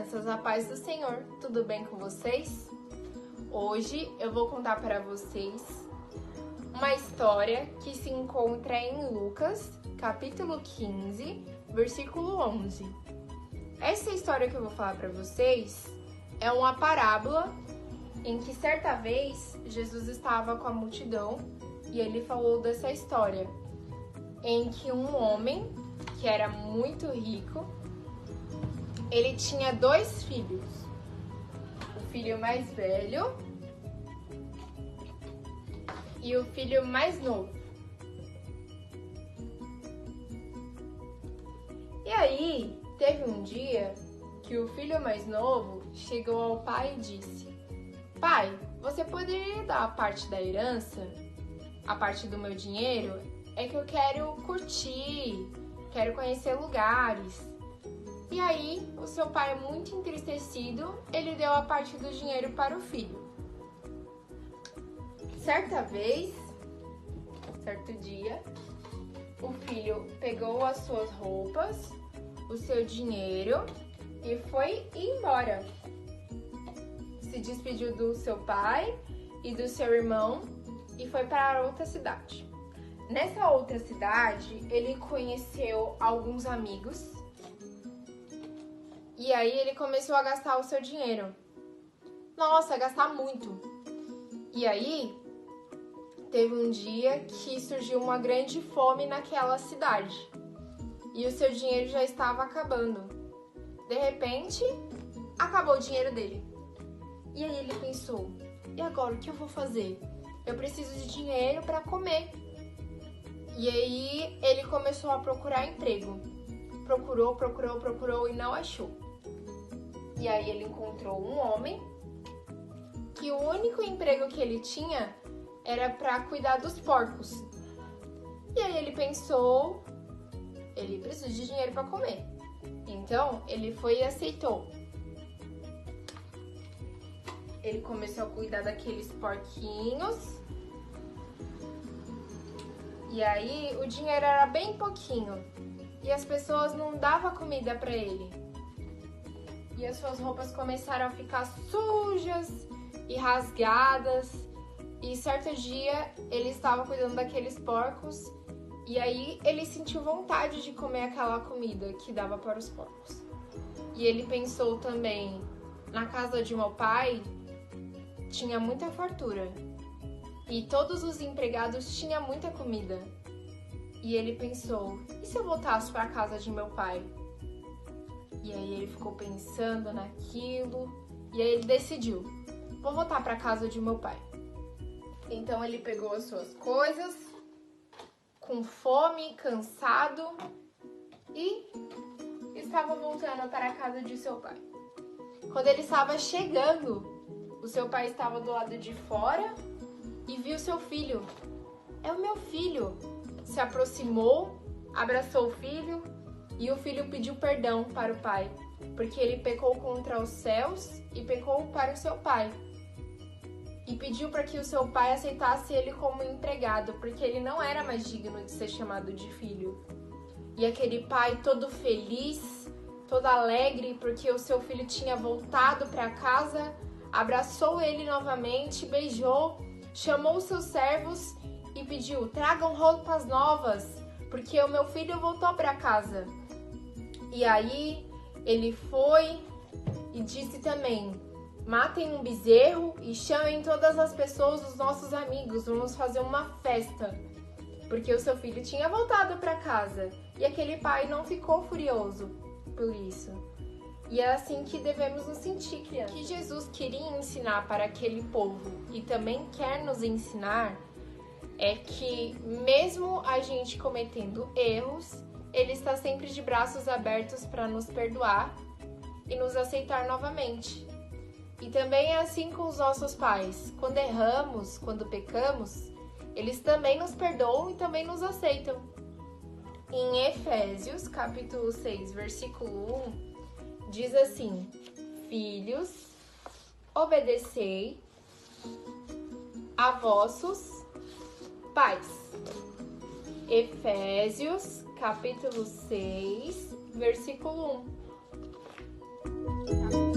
crianças, a paz do Senhor, tudo bem com vocês? Hoje eu vou contar para vocês uma história que se encontra em Lucas, capítulo 15, versículo 11. Essa história que eu vou falar para vocês é uma parábola em que certa vez Jesus estava com a multidão e ele falou dessa história, em que um homem que era muito rico, ele tinha 2 filhos, o filho mais velho e o filho mais novo. E aí, teve um dia que o filho mais novo chegou ao pai e disse: "Pai, você poderia dar a parte da herança, a parte do meu dinheiro? É que eu quero curtir, quero conhecer lugares." E aí, o seu pai, muito entristecido, ele deu a parte do dinheiro para o filho. Certo dia, o filho pegou as suas roupas, o seu dinheiro e foi embora. Se despediu do seu pai e do seu irmão e foi para outra cidade. Nessa outra cidade, ele conheceu alguns amigos e aí ele começou a gastar o seu dinheiro. Nossa, gastar muito. E aí, teve um dia que surgiu uma grande fome naquela cidade e o seu dinheiro já estava acabando. De repente, acabou o dinheiro dele. E aí ele pensou: e agora, o que eu vou fazer? Eu preciso de dinheiro para comer. E aí ele começou a procurar emprego. Procurou e não achou. E aí ele encontrou um homem que o único emprego que ele tinha era para cuidar dos porcos. E aí ele pensou: ele precisa de dinheiro para comer. Então ele foi e aceitou. Ele começou a cuidar daqueles porquinhos. E aí o dinheiro era bem pouquinho. E as pessoas não davam comida para ele. E as suas roupas começaram a ficar sujas e rasgadas. E certo dia ele estava cuidando daqueles porcos. E aí ele sentiu vontade de comer aquela comida que dava para os porcos. E ele pensou também: na casa de meu pai tinha muita fartura. E todos os empregados tinham muita comida. E ele pensou: e se eu voltasse para a casa de meu pai? E aí ele ficou pensando naquilo. E aí ele decidiu: vou voltar para a casa de meu pai. Então ele pegou as suas coisas, com fome, cansado, e estava voltando para a casa de seu pai. Quando ele estava chegando, o seu pai estava do lado de fora e viu seu filho. "É o meu filho." Se aproximou, abraçou o filho e o filho pediu perdão para o pai, porque ele pecou contra os céus e pecou para o seu pai. E pediu para que o seu pai aceitasse ele como empregado, porque ele não era mais digno de ser chamado de filho. E aquele pai, todo feliz, todo alegre, porque o seu filho tinha voltado para casa, abraçou ele novamente, beijou, chamou os seus servos e pediu: tragam roupas novas, porque o meu filho voltou para casa. E aí ele foi e disse também: matem um bezerro e chamem todas as pessoas, os nossos amigos, vamos fazer uma festa, porque o seu filho tinha voltado para casa. E aquele pai não ficou furioso por isso. E é assim que devemos nos sentir, crianças. O que Jesus queria ensinar para aquele povo e também quer nos ensinar é que mesmo a gente cometendo erros, Ele está sempre de braços abertos para nos perdoar e nos aceitar novamente. E também é assim com os nossos pais. Quando erramos, quando pecamos, eles também nos perdoam e também nos aceitam. Em Efésios, capítulo 6, versículo 1, diz assim: filhos, obedecei a vossos pais. Efésios, capítulo 6, versículo 1. Tá?